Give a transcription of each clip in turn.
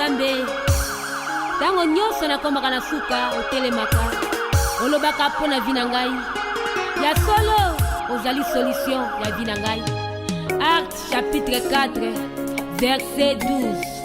Nzambe. Tango nyonso nakomaka na suka otelemaka. Olobaka pona vi na ngai. Ya solo ozali solution ya vi na ngai. Acte chapitre 4 verset 12.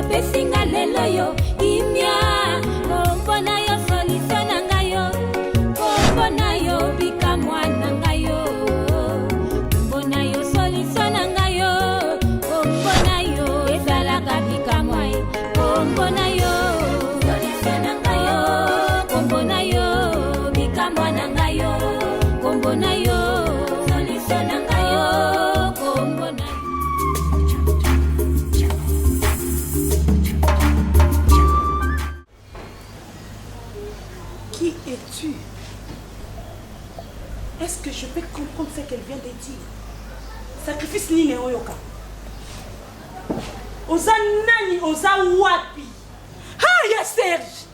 Pesinga lelo yo kimia kombona yo solution nanga yo kombona yo bika mwana nanga yo kombona yo solution nanga yo kombona yo ezalaka bika mwai kombona yo solution nanga yo kombona yo bika mwana nanga yo kombona yo solution nanga yo kombona. Qui es-tu? Est-ce que je peux comprendre ce qu'elle vient de dire? Sacrifice nini oyoka? Oza nani, oza wapi? Ah, ya Serge!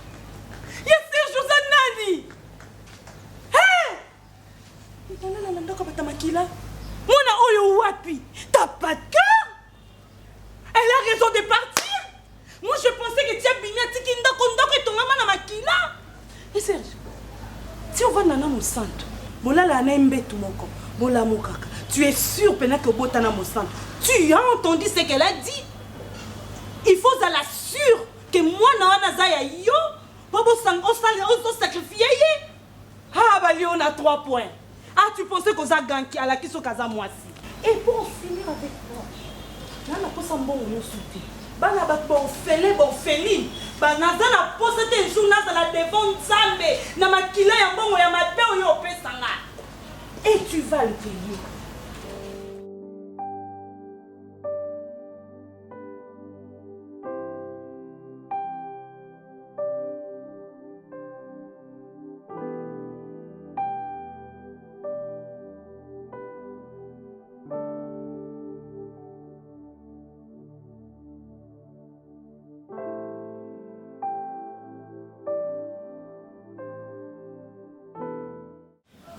Ya Serge, oza nani? Hé! Nana nandaka batamakila? Mona oyo wapi? T'as pas de cœur? Elle a raison de partir? Moi je pensais que tu as bigné tiki ndako ndako et ton maman na makila. Et Serge, si on va nana mosanto, bolala na mbetu moko, bola mokaka. Tu es sûr pendant que botana mosanto. Tu as entendu ce qu'elle a dit? Il faut à la sûre que moi na zaya yo, bobo sang on sacrifier. Ah bali on a 3 points. Ah tu pensais que ça ganki à la kiso kaza moisi. Et pour finir avec toi. Nana ko sambo on souté. Bana ba bon félé bon féline. Banaza na poste te journal dans la devant Nzambe na makila ya mbongo ya mabe oyo opesanga. Et tu vas le payer.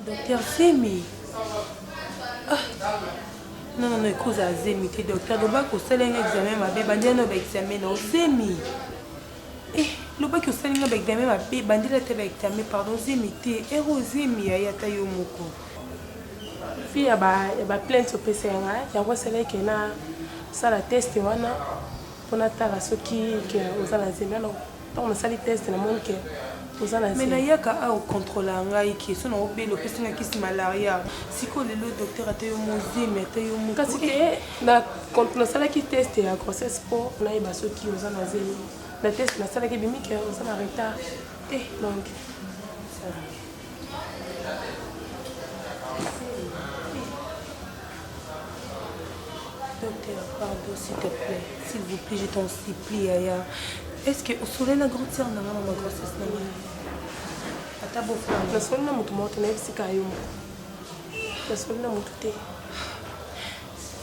Docteur Zemi. Ah. Non, écoute, Zemi, tu es docteur. Tu vas faire un examen, ma bébé, tu vas faire un examen, non, Zemi. Eh, tu vas faire un examen, ma bébé, tu vas faire un examen, pardon, Zemi, tu es héros, Zemi, il y a ta yomoko. Il y a plein de PCR, il y a celle qui a ça la test pour natala ceux qui ont la Zemi. On a ça les tests dans le monde qui mais il y a un contrôle qui est le personne qui est malaria. Si le docteur a été parce que la salle qui teste la grossesse pour on a ceux qui ont la Zemi. La test la salle qui bimi qui ont en retard. Et donc docteur, pardon s'il te plaît, s'il vous plaît, je t'en supplie, Aya. Est-ce que au soleil la grande sœur n'a pas ma grossesse n'a pas? Ata beau frère. La soleil n'a pas monté na fisi kayo. La soleil n'a monté.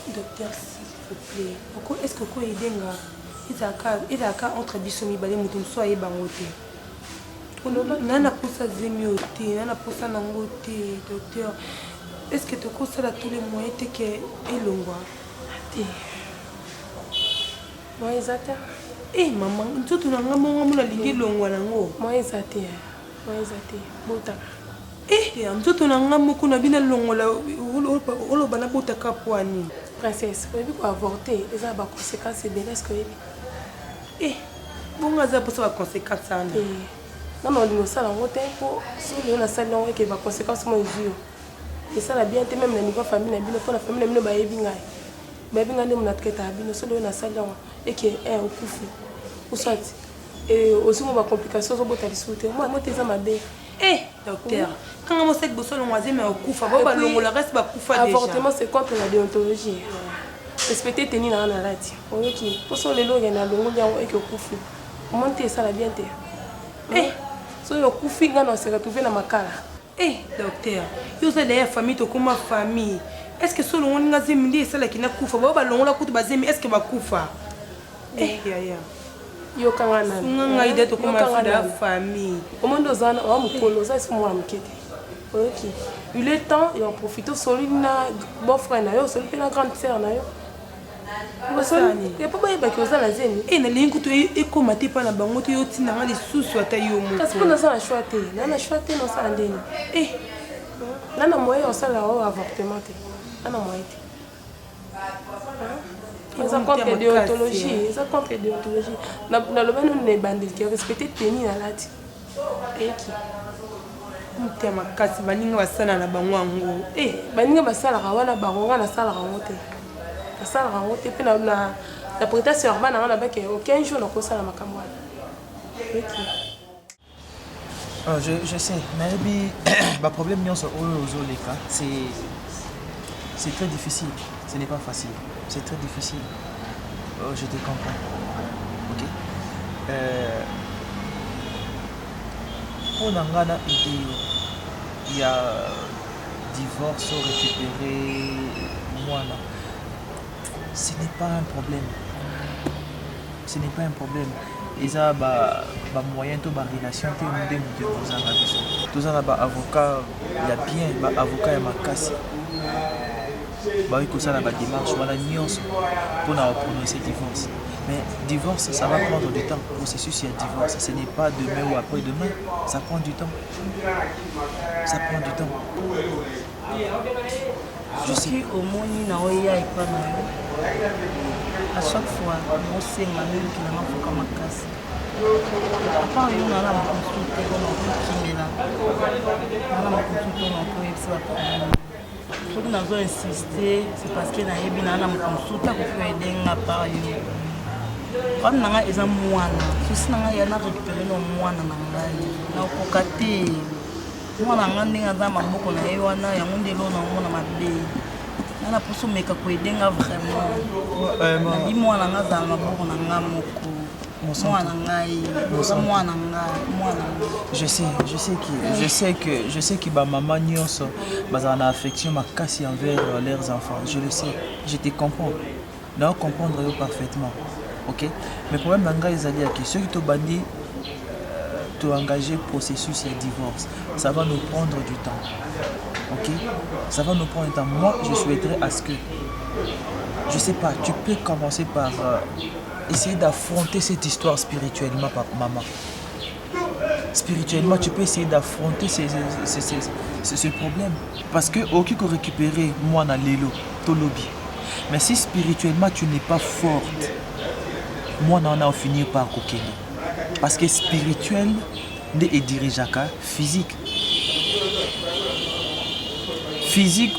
Docteur, s'il vous plaît, pourquoi est-ce que quoi idenga? Il a qu'à entre bisomi balé mutum soit et bangote. Nana poussa Zemi nana poussa nangote, docteur. Est-ce que tu conseilles tous les moyens que est longwa? Moi exact. Eh maman, nzoto na nga monga mona lingi longwa nango. Moi exact. Bota. Eh, nzoto na nga moko na bina longola olo bana bota kapwani. princesse oyebi koavorte eza na baconséquence ebele eske oyebi bongo aza mposa baconséquence wana nana olingi osala yango te mpo soki oyo nasali yango eke baconséquence mo ezwi yo esala bien te meme na niveau famille na bino mpo na famille na bino bayebi ngai nde mona traitaka bino soki oyo nasali yango eke okufi oswati ozingo bacomplication ozobota lisusu te mo te eza mabe docteur kanga mosaki bosolongo azemi okufa bao balongola reste bakufa déjà avortement c'est contre la déontologie respecte teni na wana lati oyoki mposo lelo okende alongoli yango eke okufi omoni te esala bien te soki okufi ngai na ose retrouve na makala docteur yo ozala ya famille tokoma famille est ce que solongoli nga zemi nde esalaki nakufa bao balongola kutu bazemi est ce que bakufa yaya yokanga nani ngai de tokoma fida famille omoni oza wa mokolo oza esi mwana moke te oyoki il est temps ya profite osoli na bon frère na yo osoli mpe na grande sœur na yo epo bayebaki oza na zemi nalingi kutu ekóma te mpa na bango te yo ntinanga lisusu ata yo kasi mpo naza na choix te na na choix te nosala ndeni na na moyen osala oyo avortement te na na moyen te eza contre déontologie eza contre déontologie naloba nini na ebandeli respecte teni na lati eyeki te makasi baninga basala na bango yango baninga basalaka wana bango nga nasalaka yango te nasalaka yango te mpe na prêta serment nanga na bake aucun jour nakosala makambo wana je sais nayebi baproblème nyonso oyo ozoleka c'est très difficile ce n'est pas facile c'est très difficile je te comprends ok pour nangana idée il y a divorce récupérer mwana ce n'est pas un problème ce n'est pas un problème eza bamoyen to barelation te nde moto kozanga biso toza na baavocat ya bien baavocat ya makasi baoki kosala badémarche wana nyonso mpona reprononcer divorce mais divorce ça va prendre du temps processus ya divorce ce n'est pas demain ou après demain ça prend du temps ça prend du temps soki omoni na oya epa na yo à chaque fois osenga mingi na mafoka makasi apart yo nana baconsulte mpona okokimela nana baconsulte mpona okoyebisa baproblème soki nazo insiste c'est parce que nayebi nana moconsulte akoki koyedenga par yo problème na ngai eza mwana sosi na ngai ya na récupéré no mwana na ngai nakoka te mwana nga ndenge aza maboko na ye wana yango ndelo naomona mabe nana mposo omeka koyedenga vraiment nadi mwana nga azala maboko na nga moko mwana ngai oza mwana nga mwana je sais que bamama nyonso bazala na affection makasi envers leurs enfants je le sais je te comprends nao comprendre yo parfaitement ok mais problème na ngai ezali yaki soki tobandi engager processus et divorce ça va nous prendre du temps ok ça va nous prendre du temps moi je souhaiterais à ce que je sais pas tu peux commencer par essayer d'affronter cette histoire spirituellement maman spirituellement tu peux essayer d'affronter ce problème parce que ok qu'on récupérer moi dans l'élo to lobby mais si spirituellement tu n'es pas forte moi on a finir par kokeli parce que spirituel nde edirijaka physique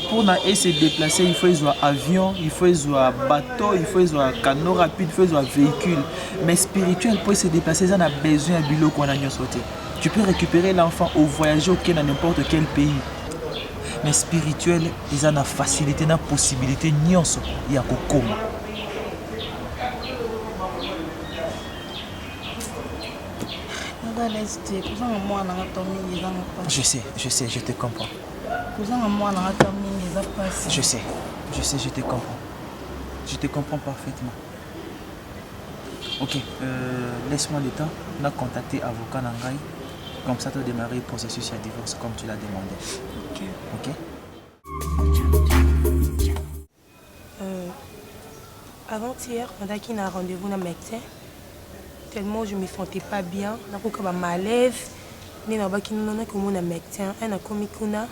pour na se déplacer il faut ezwa avion il faut ezwa bateau il faut ezwa canot rapide il faut ezwa véhicule mais spirituel pour se déplacer ça a besoin de biloko wana nyonso te tu peux récupérer l'enfant au voyager au dans n'importe quel pays mais spirituel eza na facilité na possibilité nyonso ya kokoma je sais, je te comprends. Je sais, je te comprends. Je te comprends parfaitement. Ok, laisse-moi le temps. On a contacté avocat Nangai. Comme ça, tu as démarré le processus de divorce comme tu l'as demandé. Ok. Avant-hier, on a eu un rendez-vous dans le médecin. Tellement je me sentais pas bien, na ko ka malaise, ni na baki nona ko mona médecin, na komi kuna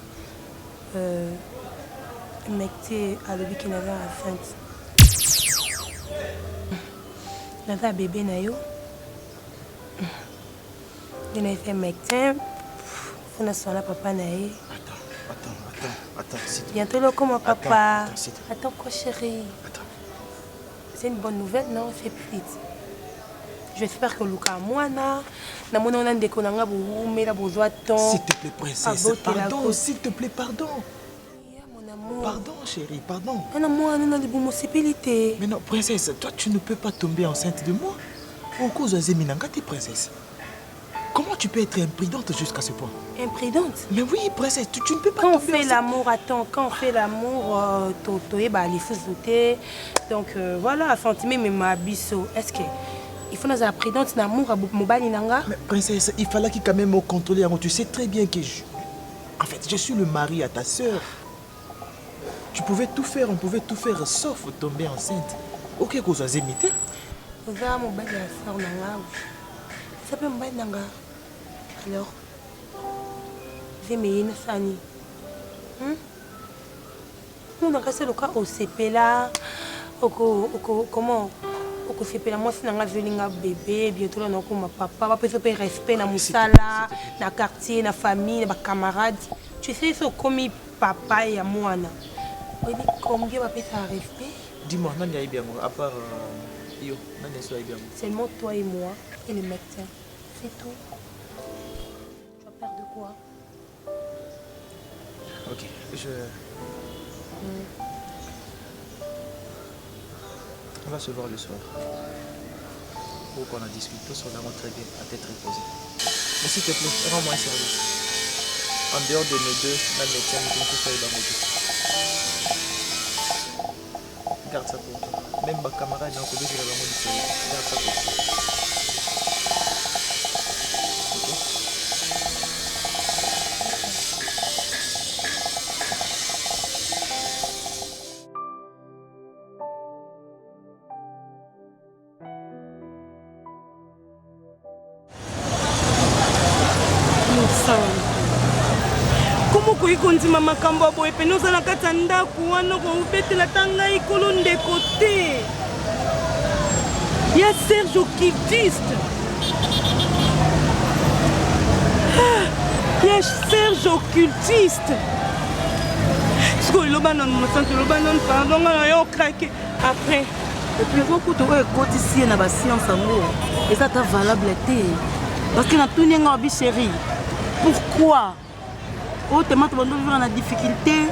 mecte alobi ki naza enceinte. Naza bébé na yo. Il a fait mecte. Faut na sona papa na ye. Attends, s'il te plaît. Bientôt là comme papa. Attends, Attends quoi chérie. Attends. C'est une bonne nouvelle, non? C'est plus vite. J'espère que Luka Moana, na mona on a ndeko nanga bo mela besoin de temps. S'il te plaît, princesse. Pardon, s'il te plaît, pardon. Mon amour. Pardon, chérie, pardon. Non, moi, on a des bonnes possibilités. Mais non, princesse, toi, tu ne peux pas tomber enceinte de moi. En cause de Zeminanga, t'es princesse. Comment tu peux être imprudente jusqu'à ce point? Imprudente? Mais oui, princesse, tu ne peux pas quand tomber on fait enceinte. l'amour, attends, quand on fait l'amour, les fous sauter. Donc voilà, sentiment, mais ma biso. Est-ce que il faut nous imprudente l'amour à Mobali Nanga? Mais princesse, il fallait qu'il quand même me contrôler. Tu sais très bien que en fait, je suis le mari à ta sœur. Tu pouvais tout faire, on pouvait tout faire sauf tomber enceinte. Ok, qu'on soit imité. Vous avez Mobali à sœur Nanga. Ça peut Mobali Nanga. Alors, j'ai mis une sani. Nous avons fait le cas au CP là. Comment? Au CP là, moi, c'est un bébé. Bientôt, là, on a papa. On peut faire respect dans mon sala, dans le quartier, dans la famille, dans les camarades. Tu sais, c'est comme papa et moi. Combien on peut faire respect? Dis-moi, non, il y a bien à part yo, non, il y a bien. Seulement toi et moi et le médecin. C'est tout. Tu vas perdre de quoi? Ok, On va se voir le soir. Pour qu'on en discute tous, on a très bien à tête reposée. Mais s'il te plaît, rends-moi un service. En dehors de nous deux, la médecin nous dit que ça est dans mon dos. Garde ça pour toi. Même ma camarade, on peut dire que la maman du garde ça pour toi. Comment koyi kondima makambo boye pene oza na kati ya ndako wana kobetela ta ngai kolo ndeko te ya Serge occultiste ya Serge occultiste sikoyo eloba nano mosantu eloba nano pardon nga na yo okrake après epuis kutu oyo ekotisi ye na basiance yango eza ta valable te parce que natuni nga wabi chéri pourquoi oyo tema tobando vivre na difficulté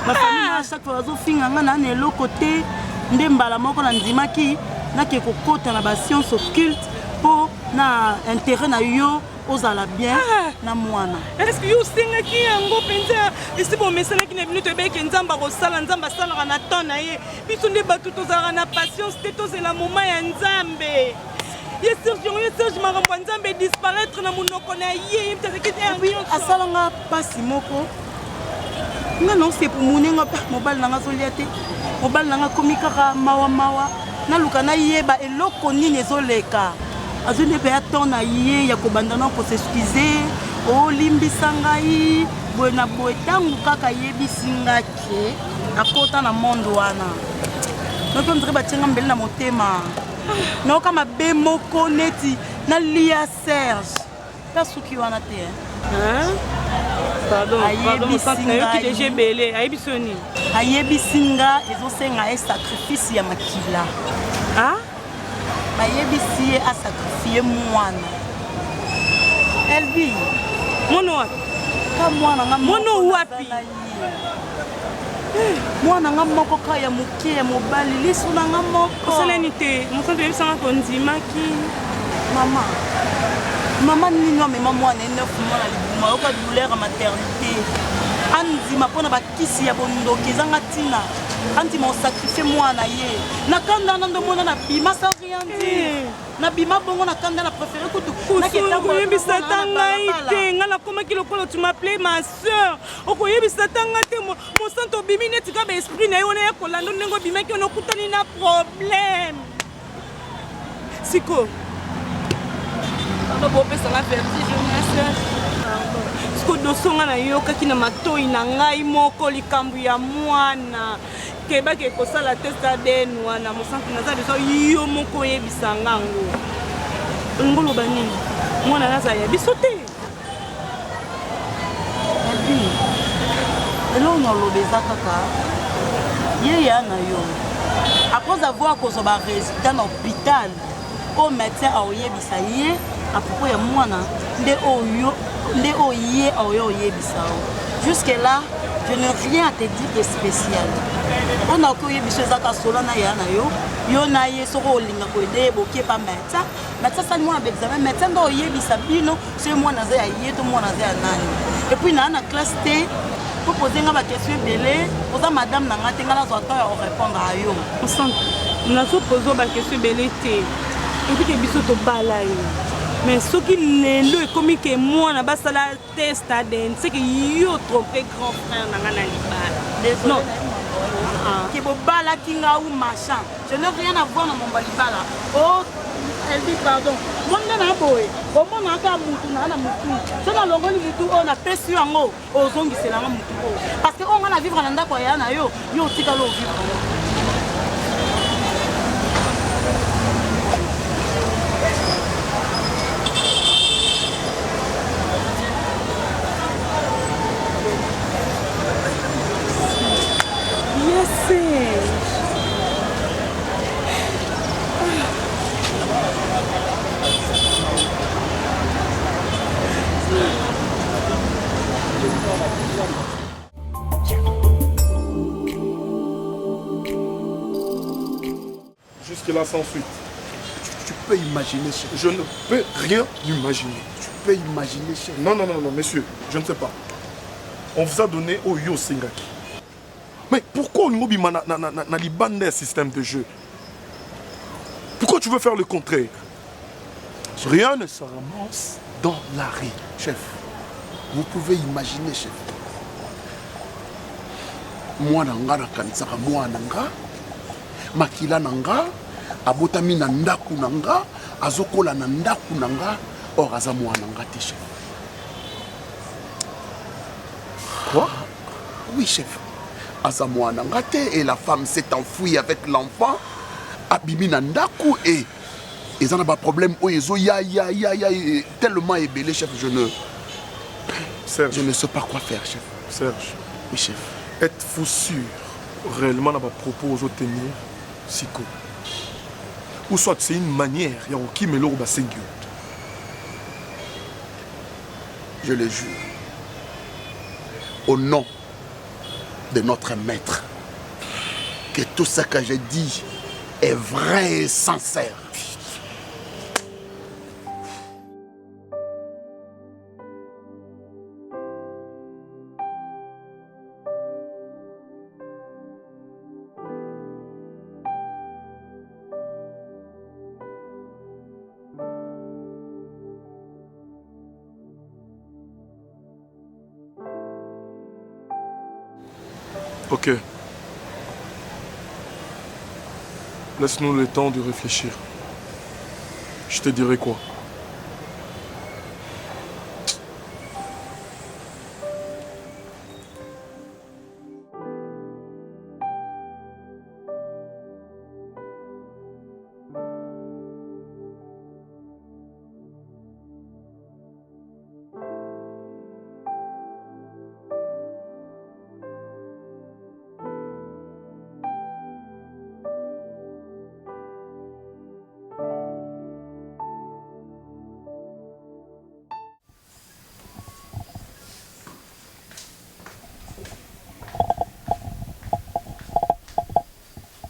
bafamille à chaque fois bazofinga nga na eloko te nde mbala moko na ndimaki nake kokota na basiance occulte mpo na intérêt na yo ozala bien na mwana. Est-ce que yo sengaki yango mpenza esi bomesanaki na bino toyebeki nzambe akosala nzambe asalaka na temps na ye biso nde bato tozalaka na patience te tozela moma ya nzambe ye Serge makambo ya nzambe disparaître na monoko na ye asalanga mpasi moko nga naosepu monenga mpe mobali nanga azolia te mobali nanga akomi kaka mawa naluka nayeba eloko nini ezoleka azwi nde mpe ya temps na ye ya kobanda na kosexcuse olimbisa ngai boye na boye ntango kaka yebisi nga ke akota na monde wana noki ondire batienga mbeli na motema naoka mabe moko neti nalia Serge ta suki wana te ayebisi nga ezosenga ye sacrifice ya makila bayebisi ye asakrifie mwana elbi mono wapi ka mwana nga mono wapi mwana nga moko ka ya moke ya mobali liso na nga moko osalani te mosantu yebisanga tondimaki mama nini amema mwana ye 9 mois na libuma yoka douleur ya maternité andima mpona bakisi ya bondoki ezanga ntina andima osakrifie mwana ye nakanda na ndomona na bima sa rien dire na bima bongo nakanda na préféré kutukoyebisa ta ngai te ngai nakomaki lokola tu m'appelais ma sœur okoyebisa ta ngai te mosantu obimi neti ka baesprit na ye wana ya kolanda ndenge obimaki ona okutani na problème siko bopesanga vertige ma sœur siko dosonga na yokaki na matoi na ngai moko likambo ya mwana kebaki ekosala test ADN wana mosantu naza besoin yo moko oyebisa ngango olingo loba nini mwana naza ya biso te eloko naloba eza kaka ye ya na yo après avoir kozwa résultat na hôpital au médecin aoyebisa ye à propos ya mwana nde oyo ye aoyo oyebisa o jusque là je n'ai rien à te dire de spécial on a koyebisa ezaka solo na ya na yo na ye soko olinga koyede bokie pa médecin sali mwana baexamen médecin nde oyebisa bino so mwana aza ya ye to mwana aza ya nani et puis na classe te pour poser nga bakestion ebele oza madame na nga te nga nazwa temps ya orépondre a yo nazopoza bakestion ebele te epike biso tobala yo mais soki lelo ekomi ke mwana basala test ADN c'est que yo trompe grand frère na nga na libala non ke bobalaki nga ou machin je n'ai rien à voir na momba libala oh elle dit pardon monga na boye omona aka mutu na mutu so na longoli mutu o na pesi yango ozongisela nga mutu o parce que on na vivre na ndako ya na yo tika lo vivre Jusque-là, sans suite. Tu peux imaginer, chef. Je ne peux rien imaginer. Tu peux imaginer, chef. Non, monsieur, je ne sais pas. On vous a donné au Yo Singaki. Mais pourquoi on nous na libandé système de jeu? Pourquoi tu veux faire le contraire? Rien ne se ramasse dans la rue, chef. Vous pouvez imaginer, chef. Moi, nanga na kanisaka moi nanga, makila nanga, abotami na ndaku nanga, azokola na ndaku nanga, or aza moi nanga te, chef. Quoi? Oui, chef. Aza moi nanga te, et la femme s'est enfouie avec l'enfant, abimi na ndaku, et ils ont un problème, tellement ébélé, chef, Serge. Je ne sais pas quoi faire, chef. Serge. Oui, chef. Êtes-vous sûr réellement dans vos propos aux tenir Siko? Ou soit c'est une manière, il y a qui me l'ourba singulier. Je le jure. Au nom de notre maître, que tout ce que j'ai dit est vrai et sincère. Ok. Laisse-nous le temps de réfléchir. Je te dirai quoi.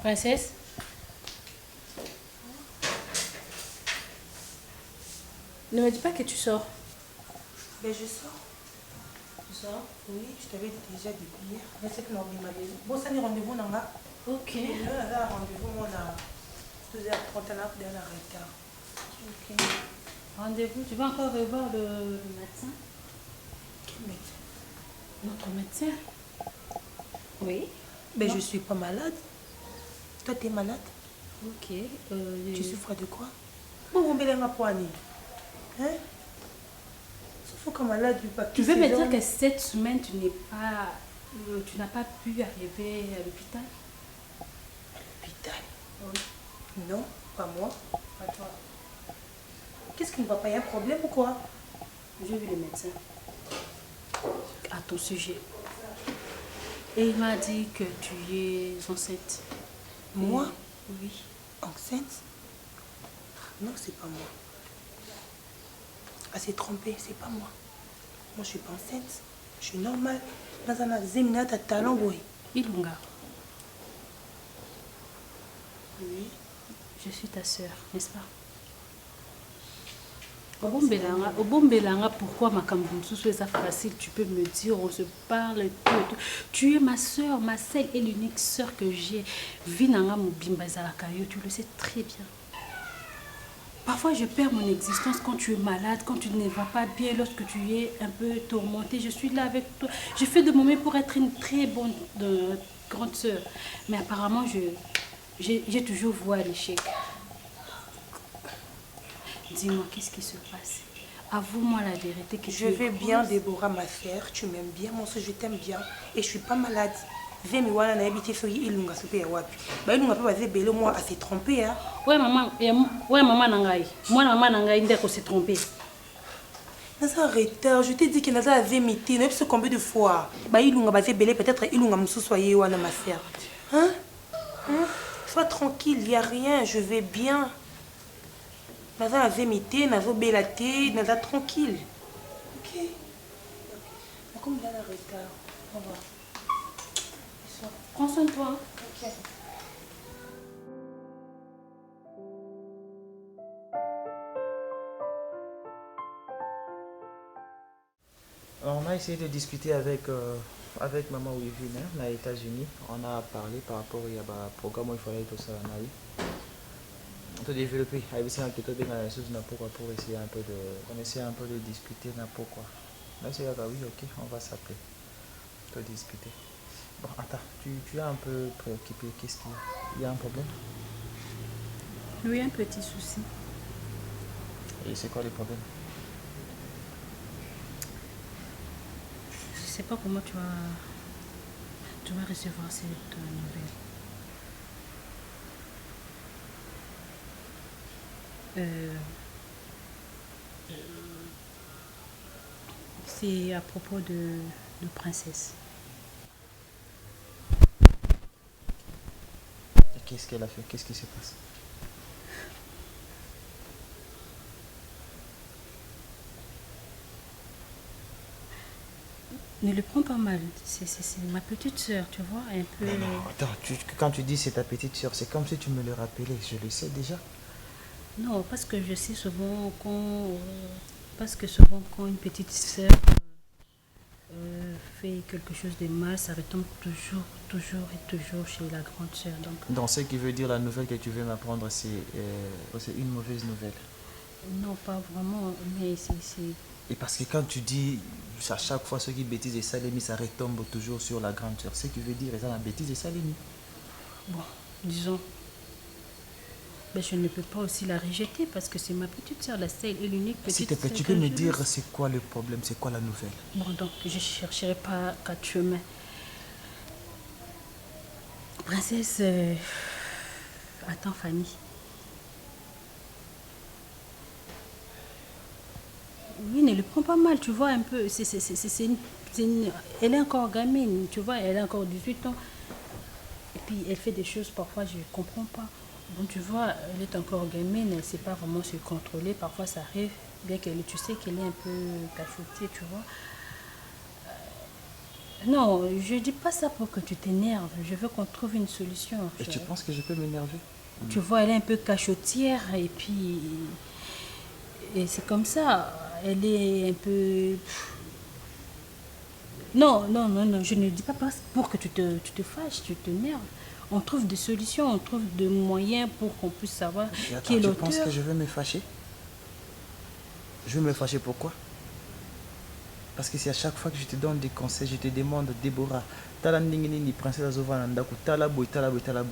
Princesse? Ne me dis pas que tu sors. Ben je sors. Tu sors? Oui, je t'avais dit déjà depuis hier. Je sais que l'on m'a dit. Bon, ça n'est rendez-vous, Nanga. Ok. Là, on a rendez-vous, on a 2h30 d'un retard. Ok. Rendez-vous. Tu vas encore revoir le médecin? Quel médecin? Notre médecin? Oui. Ben je suis pas malade. Toi, tu es malade? Ok. Tu souffres de quoi? Bon, on va poignet. Hein? encore malade du papier. Tu veux me dire que cette semaine, tu n'as pas pu arriver à l'hôpital? À l'hôpital? Oui. Non, pas moi. Pas toi. Qu'est-ce qui ne va pas? Il y a un problème ou quoi? J'ai vu le médecin à ton sujet. Et il m'a dit que tu es enceinte. Moi? Oui. Enceinte? Non, c'est pas moi. Elle s'est trompée, c'est pas moi. Moi, je suis pas enceinte. Je suis normale. Dans un examen de talent, oui. Ilunga, Oui. je suis ta sœur, n'est-ce pas? Au Bombelanga, pourquoi ma Kambunsu est facile? Tu peux me dire, on se parle et tout. Tu es ma soeur, ma seule et l'unique soeur que j'ai. Vinanga Mubimba Zalakayo, tu le sais très bien. Parfois, je perds mon existence quand tu es malade, quand tu ne vas pas bien, lorsque tu es un peu tourmentée. Je suis là avec toi. Je fais de mon mieux pour être une très bonne grande soeur. Mais apparemment, j'ai toujours voué à l'échec. Dis-moi, qu'est-ce qui se passe? Avoue-moi la vérité. Que Je vais bien, Déborah, ma sœur. Tu m'aimes bien, mon soeur, je t'aime bien. Et je suis pas malade. Vemi wana na habité sur Ilunga super ya wapi. Ba Ilunga pe bazé belé moi à s'est trompé hein. Ouais maman nangai. Moi maman nangai ndeko s'est trompé. Naza retard, je t'ai dit que naza avait mité, ne sais combien de fois. Ba Ilunga bazé belé peut-être Ilunga msou soyé wana ma sœur. Hein? Sois tranquille, il y a rien, je vais bien. Naza avait mité, naza belaté, naza tranquille. OK. Comme là la retard. Au revoir. Prends soin de toi. Ok. Alors, on a essayé de discuter avec maman Wivine, aux États-Unis. On a parlé par rapport au programme où il fallait tout ça. On a développé. On a essayé un peu de discuter pourquoi. Là, c'est là, oui, ok, on va s'appeler. Pour discuter. Bon, attends, tu es un peu préoccupé. Qu'est-ce qu'il y a? Il y a un problème? Oui, un petit souci. Et c'est quoi le problème? Je ne sais pas comment tu vas recevoir cette nouvelle. C'est à propos de Princesse. Qu'est-ce qu'elle a fait? Qu'est-ce qui se passe? Ne le prends pas mal. C'est ma petite soeur, tu vois, un peu... Non, attends, quand tu dis c'est ta petite soeur, c'est comme si tu me le rappelais. Je le sais déjà. Non, parce que je sais souvent quand une petite soeur fait quelque chose de mal, ça retombe toujours chez la grande soeur. Donc ce qui veut dire la nouvelle que tu veux m'apprendre, c'est une mauvaise nouvelle. Non, pas vraiment, mais c'est... Et parce que quand tu dis à chaque fois ce qui bêtise et Salemi, ça retombe toujours sur la grande soeur. Ce qui veut dire c'est la bêtise et Salemi. Bon, disons, mais je ne peux pas aussi la rejeter parce que c'est ma petite soeur, la seule et l'unique petite soeur. S'il te plaît, tu peux me dire c'est quoi le problème, c'est quoi la nouvelle? Bon, donc je ne chercherai pas quatre chemins. Princesse, attends Fanny. Oui, ne le prends pas mal, tu vois un peu. Elle est encore gamine, tu vois, elle a encore 18 ans. Et puis elle fait des choses, parfois je ne comprends pas. Bon, tu vois, elle est encore gamine, elle ne sait pas vraiment se contrôler. Parfois ça arrive, bien qu'elle, tu sais qu'elle est un peu cachotée, tu vois. Non, je ne dis pas ça pour que tu t'énerves. Je veux qu'on trouve une solution. Et tu penses que je peux m'énerver? Tu vois, elle est un peu cachotière et puis... Et c'est comme ça. Elle est un peu... Non, je ne dis pas pour que tu te fâches, tu t'énerves. On trouve des solutions, on trouve des moyens pour qu'on puisse savoir qui est l'auteur. Tu penses que je vais me fâcher? Je vais me fâcher pourquoi? Parce que c'est à chaque fois que je te donne des conseils, je te demande, Déborah, Talandingini, princesse Azova Nandaku, Talaboy.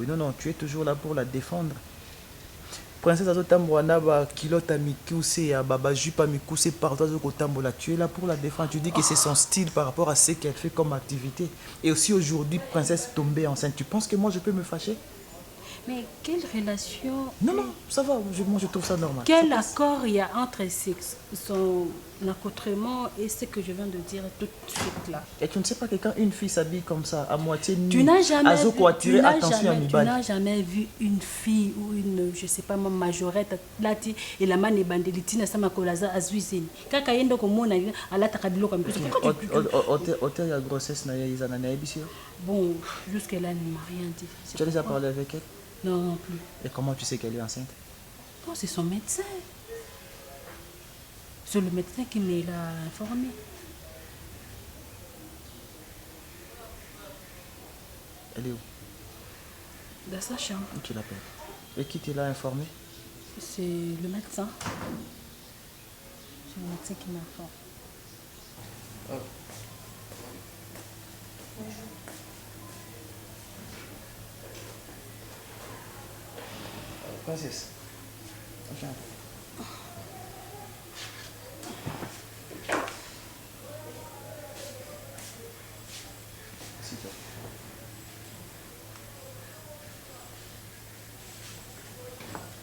Non, tu es toujours là pour la défendre. princesse azotambola ba kilote à mikuse ya baba jupe à mikuse partout azotambola. Tu es là pour la défendre. Tu dis que c'est son style par rapport à ce qu'elle fait comme activité. Et aussi aujourd'hui, princesse tombée enceinte. Tu penses que moi je peux me fâcher? Mais quelle relation... Non, non, ça va, moi je trouve ça normal. Quel accord il y a entre son accoutrement et ce que je viens de dire tout de suite là? Et tu ne sais pas que quand une fille s'habille comme ça, à moitié nue, tu n'as jamais vu une fille ou une, je sais pas, majorette, là, et la manne est bandelitina, ça m'a collazé à Zuizine. Quand il y a un document, elle a takabilo comme ça. Hôtel de grossesse, bon, jusque-là, elle ne m'a rien dit. Tu as déjà parlé avec elle? Non, non plus. Et comment tu sais qu'elle est enceinte? Non, c'est son médecin. C'est le médecin qui me l'a informé. Elle est où? Dans sa chambre. Tu l'appelles. Et qui te l'a informé? C'est le médecin. C'est le médecin qui m'a informé. Oh. Princesse, viens. Assieds-toi.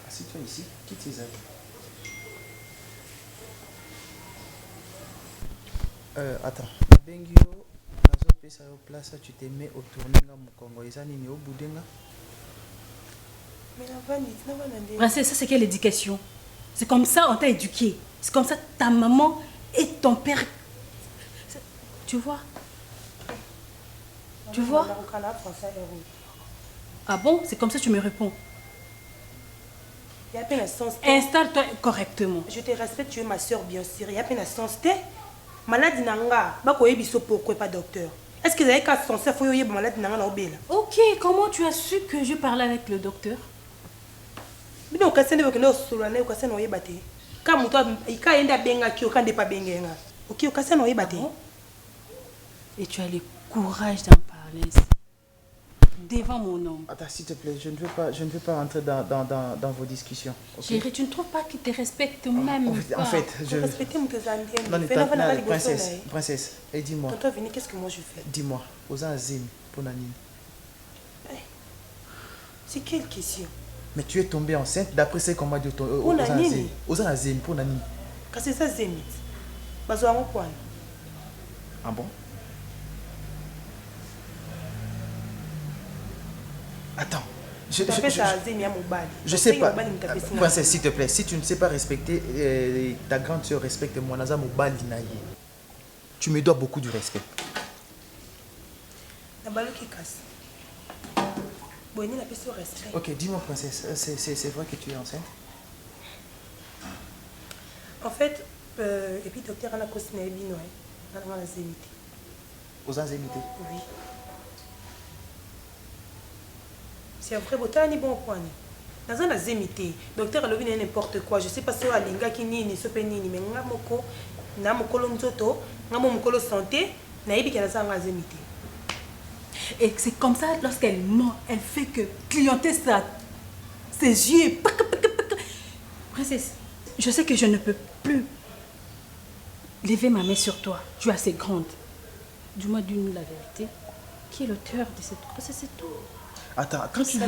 Assieds-toi ici, quitte tes habits. Attends, Bengio, Nazo au place, tu te mets au tourninga Mukongo, les années au Boudenga. Princesse, ça c'est quelle éducation? C'est comme ça on t'a éduqué. C'est comme ça ta maman et ton père. Tu vois? Tu vois? Ah bon? C'est comme ça que tu me réponds. Installe-toi correctement. Je te respecte, tu es ma soeur bien sûr. Il y a peine à sens te. Malade nanga, bako yebiso pourquoi pas docteur? Est-ce que vous avez qu'à sens faut yeb malade nanga na obela? Ok, comment tu as su que je parlais avec le docteur? Bino kasene bokeno sulane ukasene oyebate. Ka muto ika enda benga ki okande pa bengenga. Ok, ukasene oyebate. Et tu as le courage d'en parler devant mon homme. Attends, s'il te plaît, je ne veux pas rentrer dans vos discussions. Okay? Chérie, tu ne trouves pas qu'il te respecte même En fait, je... Non, princesse, et dis-moi. Tonton Vini, qu'est-ce que moi je fais? Dis-moi, aux Azim, pour Nani. C'est quelle question? Mais tu es tombée enceinte d'après ce qu'on m'a dit aux Azim, pour Nani. Quand c'est ça, Zémit. Bazoango quoi? Ah bon? Attends, je sais pas. Princesse, s'il te plaît, si tu ne sais pas respecter ta grande soeur, respecte-moi. Tu me dois beaucoup de respect. Ok, dis-moi, princesse, c'est vrai que tu es enceinte? En fait, et puis docteur Anna Kosina Ebino, dans la zémité. Aux Azémités? Oui. C'est un vrai botani bon point. Dans la zémité, docteur Alobi n'est n'importe quoi. Je sais pas si Alinga qui ni sope nini, mais ngamoko, namokolo nzoto, ngamokolo santé, naïbi qui a la zémité. Et c'est comme ça, lorsqu'elle ment, elle fait que clienter ses yeux. Princesse, je sais que je ne peux plus lever ma main sur toi. Tu es assez grande. Dis-moi d'une la vérité. Qui est l'auteur de cette grossesse? C'est tout. Attends, quand tu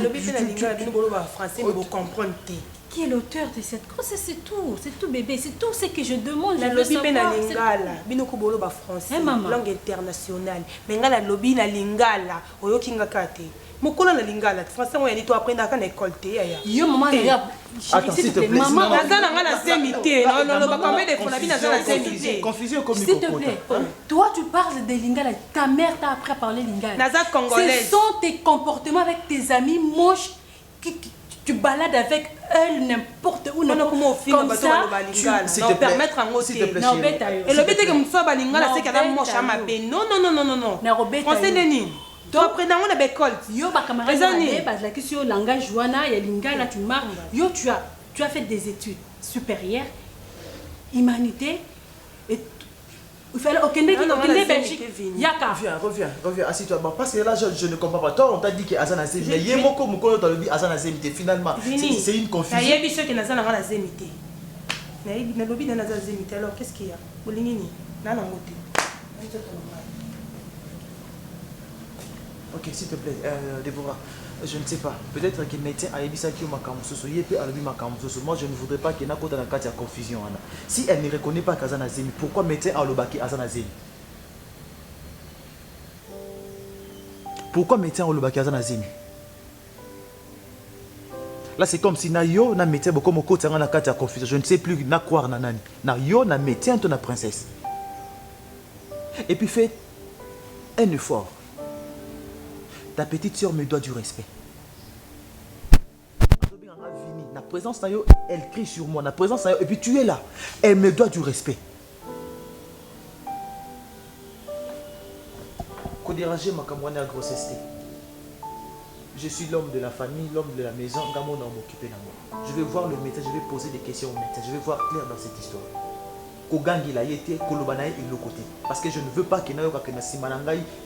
qui est l'auteur de cette grossesse? C'est tout bébé, c'est tout ce que je demande. La lobby na lingala, binoko bolo ba français, langue internationale. Mais ngala lobby na lingala, oyo kinga kate. Mokolo na lingala, français on yali to apprendre à l'école té ya. Yo maman ya. Attends, s'il te plaît. Maman, nazana ngala zemité. Non, ba combien de fois na zana zemité. Confusion comme s'il te plaît. Toi tu parles de lingala, ta mère t'a appris à parler lingala. Naza congolaise. Ce sont tes comportements avec tes amis moches qui tu balades avec elle n'importe où, comme ça, tu permettre en aussi. Et le bête que nous sommes à l'ingala, c'est qu'elle a moche à ma paix. Non. Français Denis. Tu apprends dans mon école. Yo, ma camarade, la question langage Joana, il y a l'ingala, tu marques. Yo, tu as fait des études supérieures, humanité, et Il fallait aucun Belgique. Yaka. Reviens, assieds-toi. Bon, parce que là, je ne comprends pas. Toi, on t'a dit que Azan Azemi. Mais Yemoko Mukono t'a dit Azan Azemi. Finalement, c'est une confusion. Il y a des choses qui n'ont pas Azemi. Il y a lobby de Azemi. Alors, qu'est-ce qu'il y a? Ok, s'il te plaît, Déborah, je ne sais pas. Peut-être que le médecin a émis ça qui est ma camouflage. Moi, je ne voudrais pas qu'il y ait une confusion. Si elle ne reconnaît pas qu'Azan Azemi, pourquoi le médecin a lobaki Azan Azemi? Pourquoi le médecin a lobaki Azan Azemi? Là, c'est comme si na yo na médecin beaucoup moko tanga na kati ya confusion. Je ne sais plus na croire na nani. Na yo na médecin to na princesse. Et puis fais un effort. Ta petite soeur me doit du respect. La présence na yo, elle crie sur moi. La présence na yo, et puis tu es là. Elle me doit du respect. Qu'on dérange ma camarade à grossesse. Je suis l'homme de la famille, l'homme de la maison. Je vais voir le médecin, je vais poser des questions au médecin. Je vais voir clair dans cette histoire. Kogangi la yete, kolobanaye et le côté. Parce que je ne veux pas qu'il y ait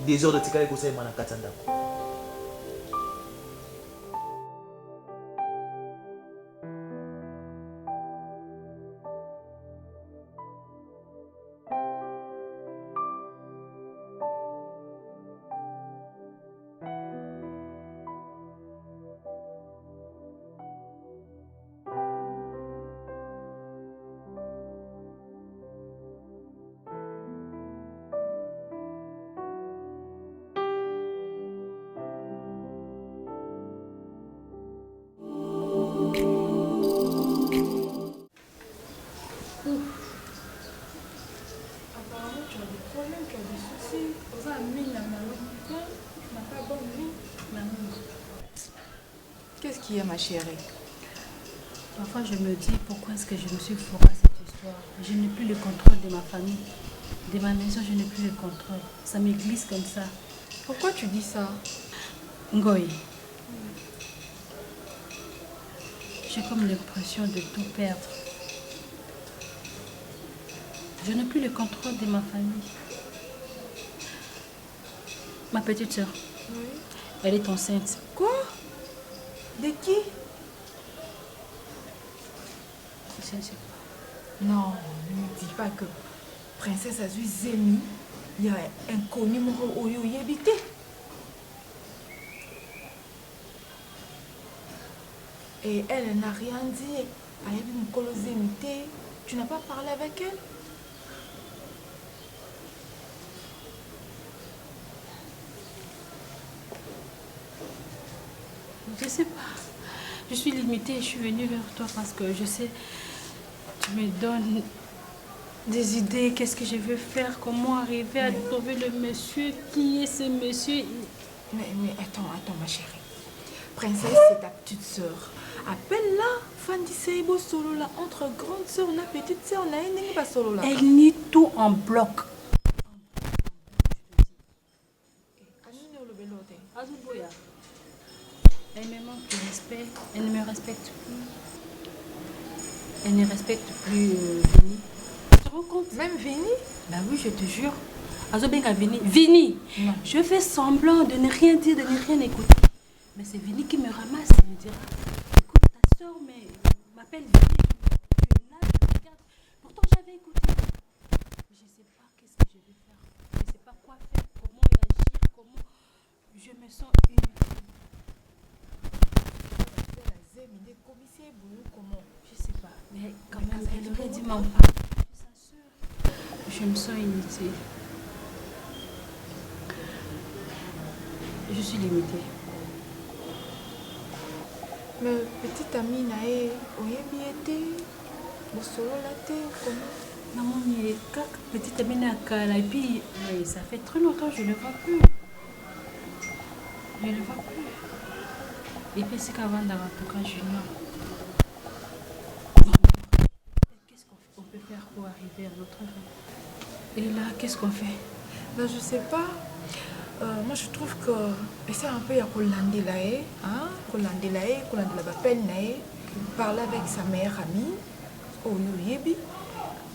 des heures de tikale kosai manakatanda. Qu'est-ce qu'il y a, ma chérie? Parfois, je me dis pourquoi est-ce que je me suis fourrée à cette histoire. Je n'ai plus le contrôle de ma famille. De ma maison, je n'ai plus le contrôle. Ça me glisse comme ça. Pourquoi tu dis ça? Ngoï. J'ai comme l'impression de tout perdre. Je n'ai plus le contrôle de ma famille. Ma petite soeur, oui. Elle est enceinte. Quoi? De qui? Je ne sais pas. Non, ne me dis pas que Princesse Azui Zemi, il y a un inconnu où il habitait. Et elle n'a rien dit. Tu n'as pas parlé avec elle? Je sais pas. Je suis limitée. Je suis venue vers toi parce que je sais, tu me donnes des idées. Qu'est-ce que je veux faire? Comment arriver à trouver le monsieur? Qui est ce monsieur? Mais attends, ma chérie. Princesse, c'est ta petite soeur. Appelle-la. Fandi Seibo solo là. Entre grande soeur et petite soeur, on a pas solo là. Elle nie tout en bloc. Elle me manque de respect, elle ne me respecte plus. Elle ne respecte plus Vini. Tu te rends compte? Même Vini? Bah oui, je te jure. Azobenga Vini. Vini! Non. Je fais semblant de ne rien dire, de ne rien écouter. Mais c'est Vini qui me ramasse. Il me dira, écoute, ta soeur m'appelle Vini. Tu es là, tu regardes. Pourtant, j'avais écouté. Mais je ne sais pas qu'est-ce que je vais faire. Je ne sais pas quoi faire, comment réagir, comment... Je me sens unique. Je sais pas, mais quand même, elle aurait dit m'en parler. Je me sens inutile. Je suis limitée. Mais petite amie nae, oyebi été, bosolo la terre, comment? Maman, il est petite amie na kala et puis ça fait très longtemps que je ne le vois plus. Je ne le vois plus. Et puis c'est qu'avant d'avoir tout cas junior. Qu'est-ce qu'on peut faire pour arriver à notre rêve? Et là, qu'est-ce qu'on fait? Ben, je sais pas. Moi je trouve que c'est un peu à Kolandelae, hein? Kolandelae, parler avec sa meilleure amie, Oyoyebi,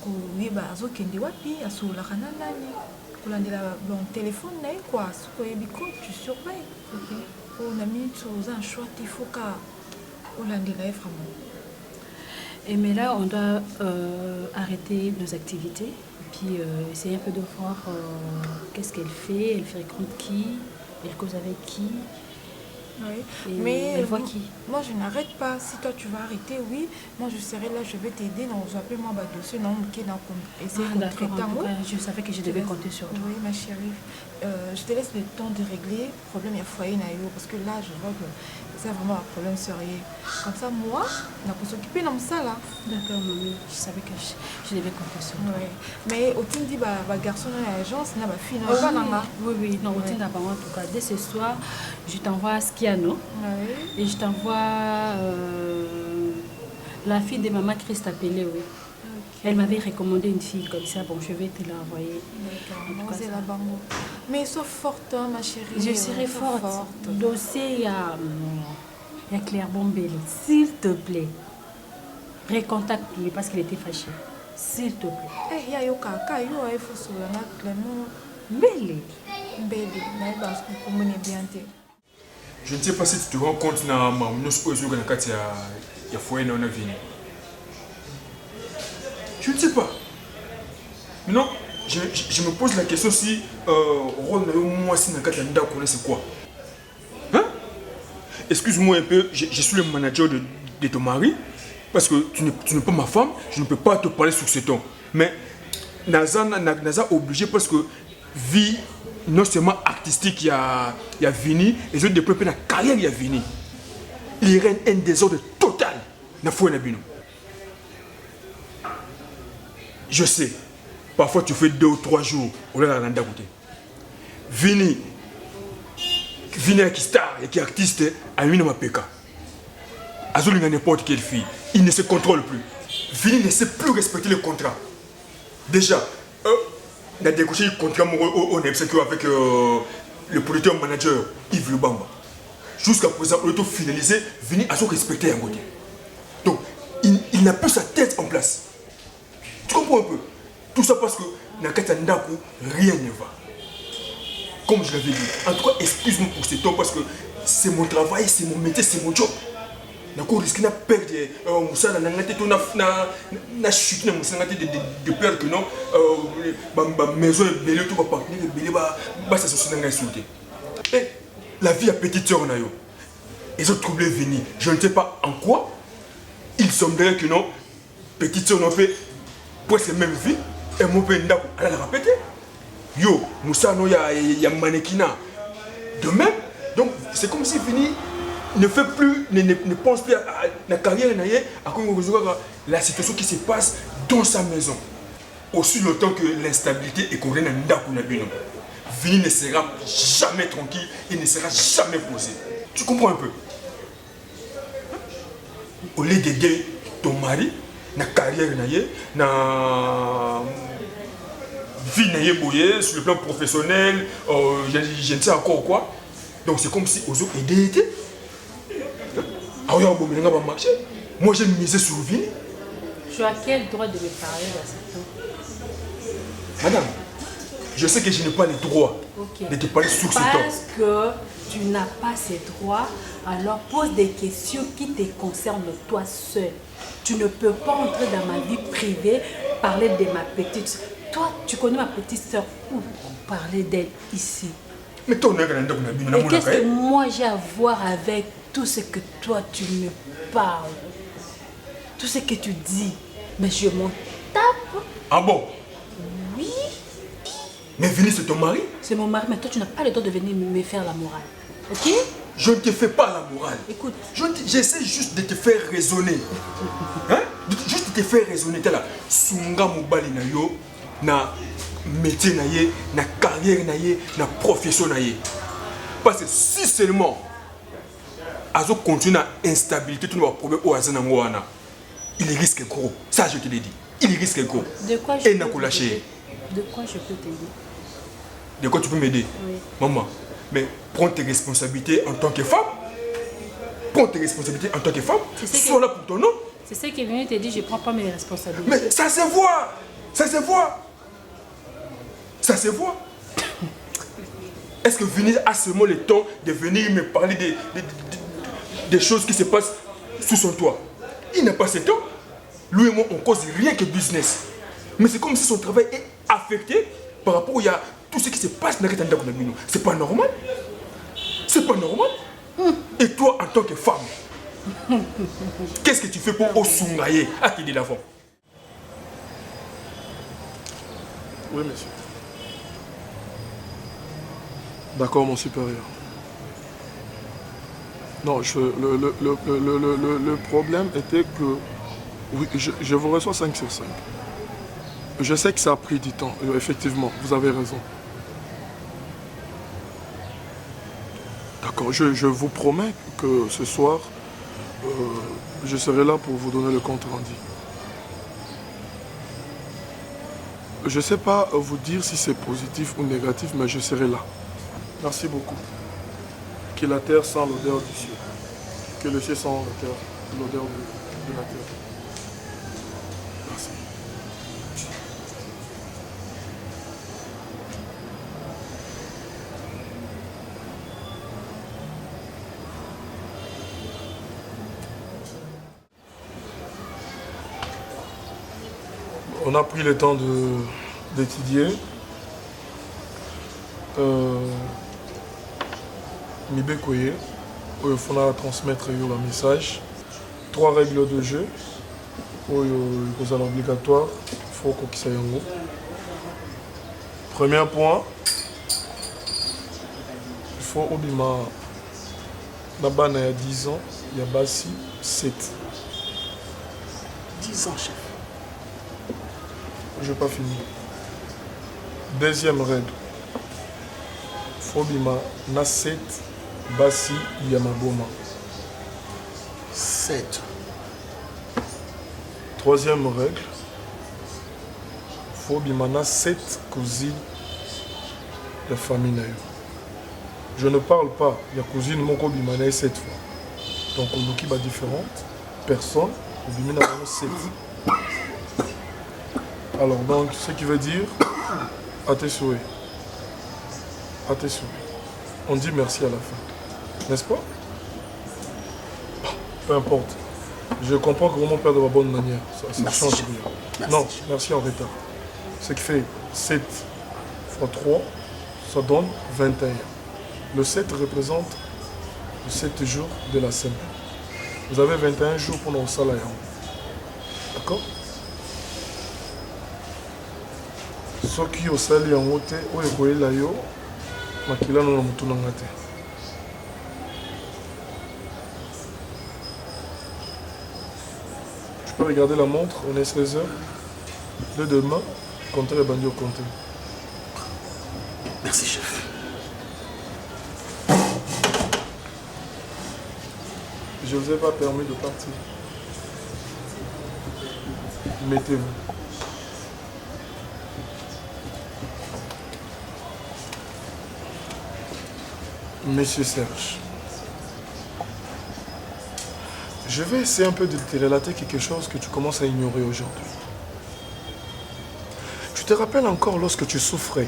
koyeba azokende wapi asololaka na nani kolandela bon téléphone na ye quoi soki oyebi ko tu surveille po na minute oza en choix te faut ka olandela ye vraiment. Et mais là, on doit arrêter nos activités et puis essayer un peu de voir qu'est-ce qu'elle fait, elle fréquente qui, elle cause avec qui. Oui, Et mais elle voit qui. Moi, je n'arrête pas. Si toi, tu vas arrêter, oui, moi, je serai là, je vais t'aider. Donc, appelle-moi dossier, non, qui dans essayer de D'accord, traiter en tout moi. cas, je savais que je devais compter sur toi. Oui, ma chérie. Je te laisse le temps de régler le problème. Il y a foyer naïo parce que là, je vois que c'est vraiment un problème sérieux. Comme ça, moi, on a pour s'occuper dans ça là. D'accord, maman. Je savais que je devais compter sur toi. Oui. Mais au dit bah garçon dans l'agence, n'a pas fille, non, Oh, pas nanga. oui, oui, non, Ouais. en tout cas, dès ce soir, je t'envoie Skiano Oui. et je t'envoie la fille de maman Christ appelée, oui. Elle m'avait recommandé une fille comme ça, bon, je vais te l'envoyer. En tout cas, C'est ça. la bango. Mais sois forte, hein, ma chérie. Je serai Sois forte. Dossier, il y a Claire Bombele. S'il te plaît, recontacte-lui parce qu'il était fâché. S'il te plaît. Eh, ya yo kaka, yo il faut se la Clément. Mbele. Mbele, mais parce que pour mener bien te. Je ne sais pas si tu te rends compte na mamnos oyo na kati ya foyer na vini. Je ne sais pas. Mais non, je me pose la question si rôle na yo moi si na kati ya ndako c'est quoi? Hein? Excuse-moi un peu, je suis le manager de ton mari parce que tu n'es pas ma femme, je ne peux pas te parler sur ce ton. Mais Naza obligé parce que vie non seulement artistique il y a Vini et je depuis la carrière il y a Vini. Il règne un désordre total na foyer na bino. Je sais, parfois tu fais 2 ou 3 jours au lieu d'aller à côté. Vini qui star et qui est artiste a mis dans ma PK. Azul n'a n'importe quelle fille, il ne se contrôle plus. Vini ne sait plus respecter le contrat. Déjà, on a décroché le contrat avec le producteur manager Yves Lubamba. Jusqu'à présent, on a tout finalisé, Vini a tout respecté un côté. Donc, il n'a plus sa tête en place. Tu comprends un peu? Tout ça parce que dans Katandako, rien ne va. Comme je l'avais dit, en tout cas, excuse-moi pour ce temps parce que c'est mon travail, c'est mon métier, c'est mon job. Je risque de perdre na chute de perdre que non ma maison est belle tout va partir belle ça se insulté. Et la vie à petite sœur na yo ils ont troublé Vini je ne sais pas en quoi il semblerait que non petite sœur n'a fait presque même vie et mon père ndako elle a répété yo Moussa no ya mannequinat de même donc c'est comme si Vini ne fait plus, ne pense plus à la carrière à cause de la situation qui se passe dans sa maison. Aussi longtemps que l'instabilité est connue dans Ndako, Vini ne sera jamais tranquille et ne sera jamais posé. Tu comprends un peu? Au lieu d'aider ton mari, la carrière, la vie sur le plan professionnel, je ne sais encore quoi. Donc c'est comme si aux autres aidaient. Moi j'ai misé sur Vini. Tu as quel droit de me parler dans ce temps? Madame, je sais que je n'ai pas le droit de te parler sur ce temps. Parce que tu n'as pas ces droits, alors pose des questions qui te concernent toi seul. Tu ne peux pas entrer dans ma vie privée, parler de ma petite soeur. Toi, tu connais ma petite soeur, où parler d'elle ici? Mais toi, et qu'est-ce que moi j'ai à voir avec tout ce que toi tu me parles, tout ce que tu dis? Mais je m'en tape. Ah bon? Oui. Mais Vini, c'est ton mari? C'est mon mari, mais toi tu n'as pas le droit de venir me faire la morale. Ok? Je ne te fais pas la morale. Écoute. J'essaie juste de te faire raisonner. Hein? Juste de te faire raisonner. Là, Sunga Mobali na yo, na métier na ye, na carrière na ye, na profession na ye. Parce que si seulement Azo continue à instabilité, tout le problème au Azanangwana, il risque gros. Ça je te l'ai dit. Il risque gros. De quoi je peux t'aider? De quoi je peux t'aider? De quoi tu peux m'aider? Oui. Maman, mais prends tes responsabilités en tant que femme. Prends tes responsabilités en tant que femme. Sois là pour ton nom. C'est ce qui est venu te dire, je ne prends pas mes responsabilités. Mais ça se voit. Ça se voit. Ça se voit. Est-ce que Vini a seulement le temps de venir me parler des choses qui se passent sous son toit? Il n'a pas ce temps. Lui et moi, on cause rien que business. Mais c'est comme si son travail est affecté par rapport à tout ce qui se passe dans le monde. C'est pas normal. C'est pas normal. Et toi, en tant que femme, qu'est-ce que tu fais pour Osungaye à qui dit l'avant? Oui, monsieur. D'accord, mon supérieur. Non, le problème était que... Oui, je vous reçois 5 sur 5. Je sais que ça a pris du temps. Effectivement, vous avez raison. D'accord, je vous promets que ce soir, je serai là pour vous donner le compte rendu. Je ne sais pas vous dire si c'est positif ou négatif, mais je serai là. Merci beaucoup. Que la terre sent l'odeur du ciel. Que le ciel sent l'odeur de la terre. Merci. On a pris le temps d'étudier. Mibe Koye, où il faut transmettre le message. 3 règles de jeu, où il faut obligatoire, il faut qu'on s'aille en haut. Premier point, il faut obima. Là-bas, il y a 10 ans, il y a Bassi 7. 10 ans, chef. Je n'ai pas fini. Deuxième règle. Fobima na 7 Bassi Yamaboma. 7. Troisième règle. Fobima na 7 cousines de famille. Je ne parle pas, il y a cousine Moko Bimana 7 fois. Donc on qui va différentes personnes, on a 7. Alors donc ce qui veut dire à tes souhaits. À tes souhaits. On dit merci à la fin. N'est-ce pas? Peu importe. Je comprends que mon père de la bonne manière. Ça change rien. Non, merci en retard. Ce qui fait 7 fois 3, ça donne 21. Le 7 représente le 7 jours de la semaine. Vous avez 21 jours pour nos salaires. D'accord? Ce qui est au salaire en haute, où est là yo, makila no mutu na ngate. Je peux regarder la montre, on est 16h. De demain, compter les bandits au compter. Merci, chef. Je ne vous ai pas permis de partir. Mettez-vous. Monsieur Serge, je vais essayer un peu de te relater quelque chose que tu commences à ignorer aujourd'hui. Tu te rappelles encore lorsque tu souffrais,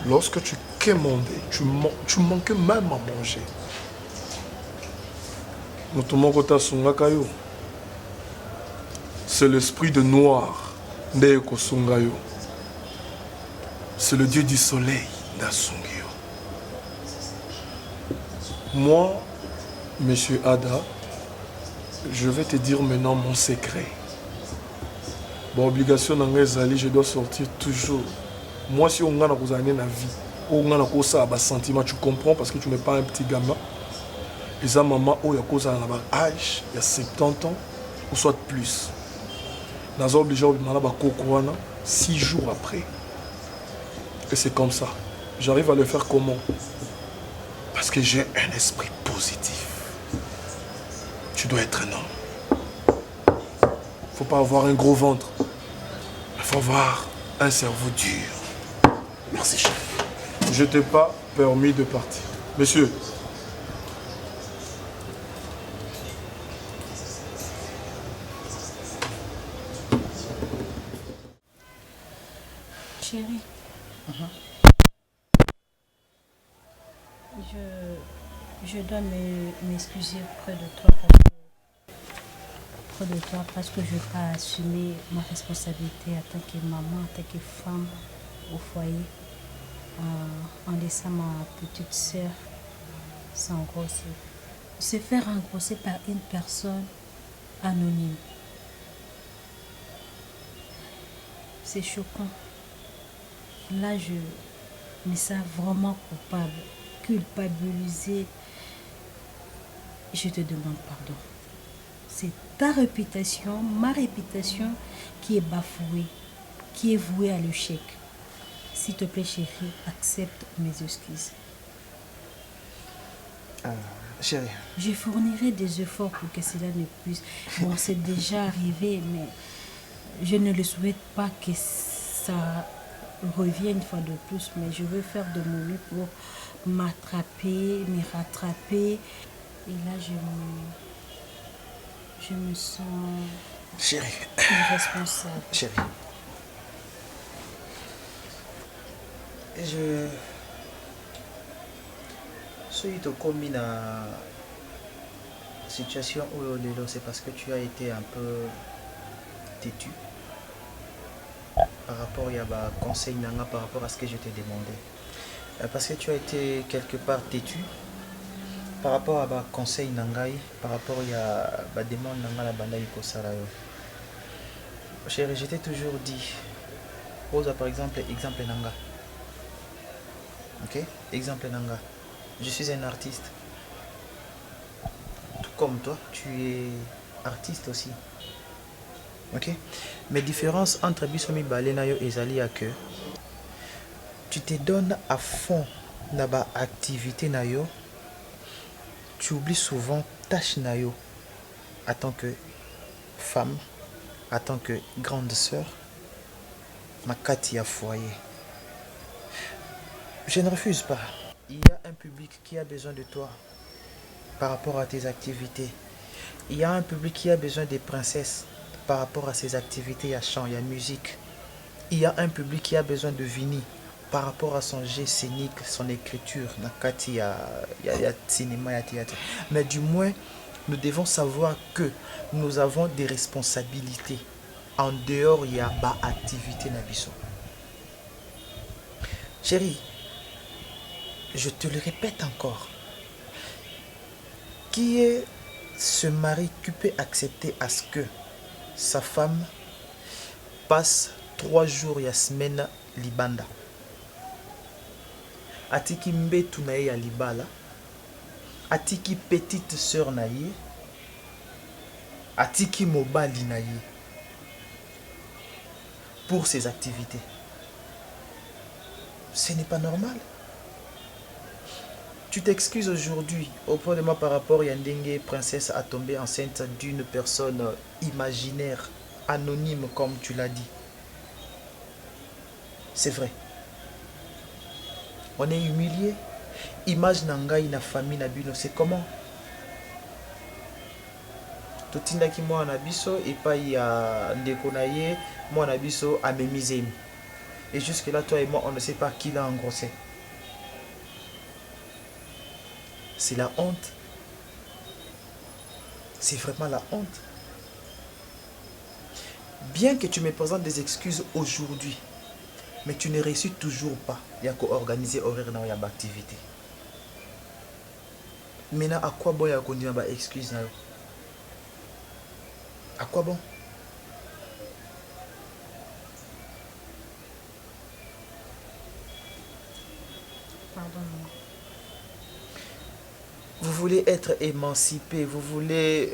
lorsque tu quémandais, tu manquais même à manger. C'est l'esprit de noir, Ndeko Sungayo. C'est le dieu du soleil, Nasungyo. Moi, monsieur Ada, je vais te dire maintenant mon secret. Bon, obligation dans les alliés, je dois sortir toujours. Moi, si on a dans la vie, on a un sentiment, tu comprends parce que tu n'es pas un petit gamin. Et ça, maman, il y a cause à l'âge, il y a 70 ans, ou soit plus. Nous sommes obligés de 6 jours après. Et c'est comme ça. J'arrive à le faire comment? Parce que j'ai un esprit positif. Tu dois être un homme. Il ne faut pas avoir un gros ventre. Il faut avoir un cerveau dur. Merci, chef. Je ne t'ai pas permis de partir. Monsieur, Chérie, je dois m'excuser auprès de toi parce que je n'ai pas assumé ma responsabilité en tant que maman, en tant que femme au foyer, en laissant ma petite sœur s'engrosser. Se faire engrosser par une personne anonyme. C'est choquant. Là, je me sens vraiment coupable, culpabilisée. Je te demande pardon. C'est ta réputation, ma réputation qui est bafouée, qui est vouée à l'échec. S'il te plaît, chérie, accepte mes excuses. Chérie. Je fournirai des efforts pour que cela ne puisse... Bon, c'est déjà arrivé, mais je ne le souhaite pas que ça revienne une fois de plus. Mais je veux faire de mon mieux pour m'attraper, me rattraper. Et là, je me sens... Chérie. Irresponsable. Chérie. Si tu as commis la situation où c'est parce que tu as été un peu têtu par rapport à conseil nanga par rapport à ce que je t'ai demandé. Parce que tu as été quelque part têtu par rapport à conseil nangai, par rapport à la demande nanga la banda yiko salayo. Chérie, je t'ai toujours dit, pose par exemple nanga. Ok? Exemple nanga. Je suis un artiste. Tout comme toi, tu es artiste aussi. Ok? Mais différence entre Bisomi Balenayo et Zali à que tu te donnes à fond dans l'activité nayo. Tu oublies souvent tâche nayo en tant que femme, en tant que grande sœur, ma Cathy à foyer. Je ne refuse pas. Il y a un public qui a besoin de toi par rapport à tes activités. Il y a un public qui a besoin des princesses par rapport à ses activités. Il y a chant, il y a musique. Il y a un public qui a besoin de Vini par rapport à son jet scénique, son écriture. Il y a cinéma, il y a théâtre. Mais du moins, nous devons savoir que nous avons des responsabilités. En dehors, il y a des activités. Chérie, je te le répète encore. Qui est ce mari qui peut accepter à ce que sa femme passe 3 jours et semaine libanda? Atiki mbetu na ye ya libala, atiki petite sœur na ye, atiki mobali na ye pour ses activités. Ce n'est pas normal. Tu t'excuses aujourd'hui auprès de moi par rapport à Yandenge, princesse a tombé enceinte d'une personne imaginaire, anonyme comme tu l'as dit. C'est vrai. On est humilié. Image nangai na famille na bino, c'est comment? Totinda ki moi na biso et pas ya ndeko na ye, moi na biso a mémisé. Et jusque là toi et moi on ne sait pas qui l'a engrossé. C'est la honte. C'est vraiment la honte. Bien que tu me présentes des excuses aujourd'hui, mais tu ne réussis toujours pas. Il y a qu'à organiser horaire dans une activité. Maintenant, à quoi bon il y a qu'on dit des excuses? À quoi bon? Pardon-moi. Vous voulez être émancipé, vous voulez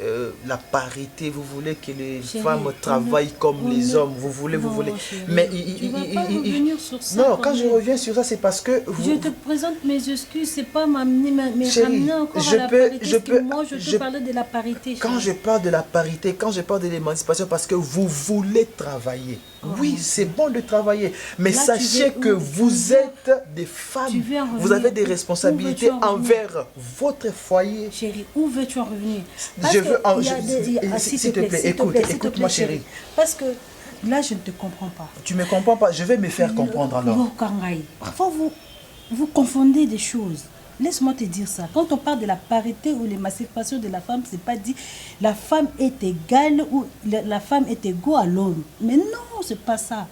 la parité, vous voulez que les femmes travaillent comme les hommes, vous voulez. Chérie, Mais tu vas pas revenir sur ça. Non, quand je reviens sur ça, c'est parce que je te présente mes excuses, c'est pas m'amener encore à la parité. Moi, je te parlais de la parité. Quand je parle de la parité, quand je parle de l'émancipation, parce que vous voulez travailler. Oui, c'est bon de travailler, mais là, sachez que vous êtes des femmes, vous avez des responsabilités envers votre foyer. Chérie, où veux-tu en revenir? Je veux en... S'il te plaît, écoute-moi chérie. Parce que Là, je ne te comprends pas. Tu me comprends pas? Je vais me faire comprendre alors. Parfois, vous confondez des choses. Laisse-moi te dire ça. Quand on parle de la parité ou l'émancipation de la femme, c'est pas dit la femme est égale ou la femme est égale à l'homme. Mais non, c'est pas ça.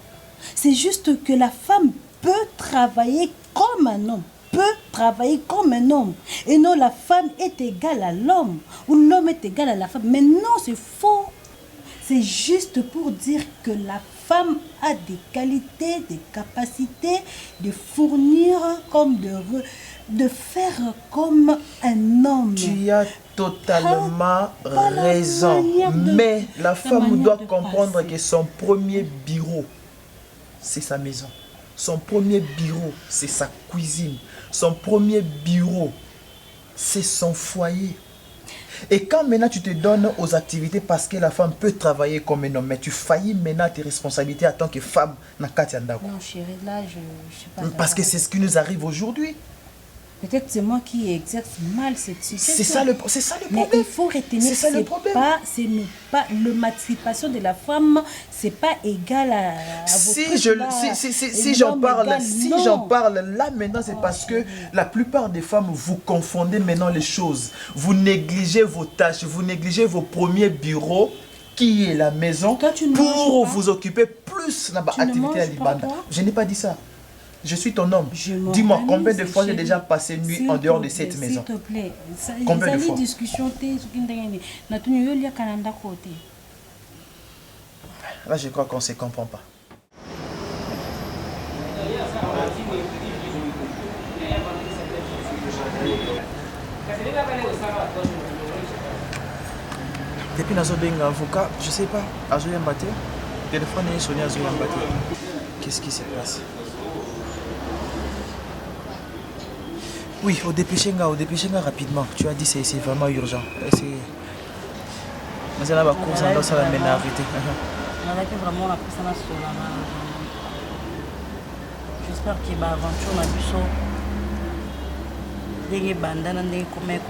C'est juste que la femme peut travailler comme un homme. Peut travailler comme un homme. Et non, la femme est égale à l'homme. Ou l'homme est égal à la femme. Mais non, c'est faux. C'est juste pour dire que la femme a des qualités, des capacités de fournir comme de faire comme un homme. Tu as totalement raison. Mais la femme doit comprendre que son premier bureau, c'est sa maison. Son premier bureau, c'est sa cuisine. Son premier bureau, c'est son foyer. Et quand maintenant tu te donnes aux activités parce que la femme peut travailler comme un homme, mais tu faillis maintenant tes responsabilités en tant que femme. Non chérie, là je suis pas... Parce que c'est ce qui nous arrive aujourd'hui. Peut-être c'est moi qui exerce mal cette situation. C'est ça le problème. Mais il faut retenir que ce n'est pas l'émancipation de la femme, c'est pas égal à si j'en parle là maintenant, c'est parce que la plupart des femmes, vous confondez maintenant les choses. Vous négligez vos tâches, vous négligez vos premiers bureaux qui est la maison pour vous occuper plus de l'activité à l'Ibanda. Je n'ai pas dit ça. Je suis ton homme. Dis-moi, combien de fois j'ai déjà passé nuit en dehors de cette maison? S'il te plaît. Combien de fois? Là, je crois qu'on ne se comprend pas. Depuis Nazobenga avocat, je ne sais pas, Azoya Mbaté, téléphone est sonné Azoya Mbaté. Qu'est-ce qui se passe? Oui, au dépêcher rapidement. Tu as dit que c'est vraiment urgent. Mais c'est là la course, on doit se la mener à arrêter. Vraiment la course, j'espère que l'aventure n'a plus ça. Des bandanas, des comètes,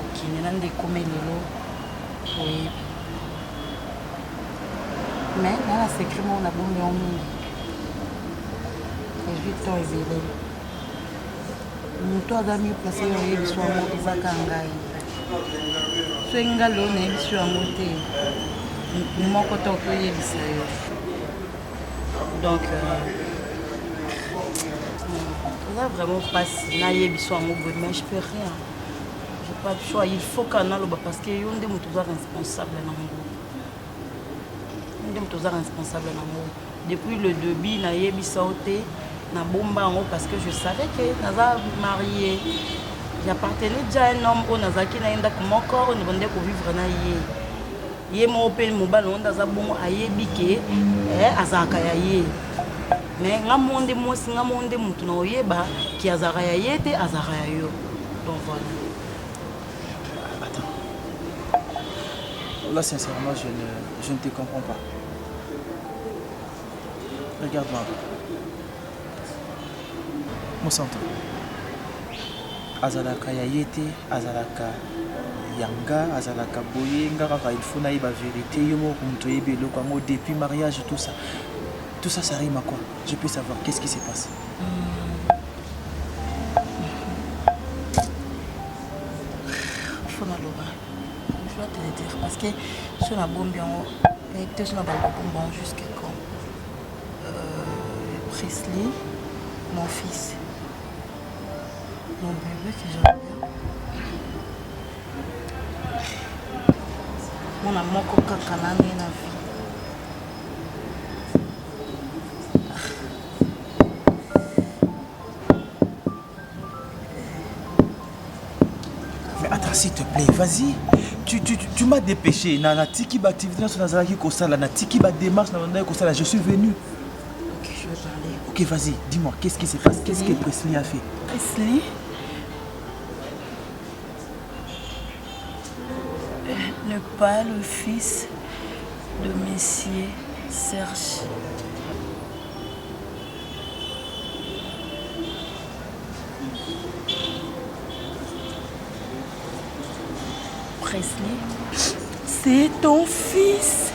des comètes, oui. Mais là, c'est que on a bon en nous. Et je vais t'enlever. Mutu aza mieux placé oyebiso yango ezaka ngai so nga lo nayebiso yango te moko to okoyebisa yo donc eza vraiment pasi nayebiso yango boye mais je peux rien j'ai pas de choix il faut que naloba parce que yo nde moto oza responsable nango depuis le début nayebisa yo te parce que je savais que Naza marié. J'appartenais déjà à un homme au Naza qui n'a pas mon corps, on ne pour vivre na yé. Yé mon père mon ballon Naza bon aye biké azaka yé. Mais ngamonde moi si ngamonde mutu na oyeba qui azaka yé te azaka yo. Donc voilà. Attends. Là sincèrement je ne te comprends pas. Regarde-moi. Mosanto azalaka ya yete azalaka yanga azalaka boye ngaka il faut naïba vérité yo moko muto yebelo kwa mo depuis mariage tout ça ça rime à quoi? Je peux savoir qu'est-ce qui se passe? Faut na loba je dois te le dire parce que sur la bombe peut-être sur la bombe jusqu'à quand Presley mon fils mon bébé que j'aime bien. Mon amour coca canane na vie. Mais attends s'il te plaît, vas-y. Tu m'as dépêché. Na tiki ba activité na sala ki kosala na tiki ba démarche na kosala, je suis venu. OK, je vais parler. OK, vas-y, dis-moi qu'est-ce qui se passe? Qu'est-ce que Presley a fait? Presley n'est pas le fils de Monsieur Serge. Presley, c'est ton fils.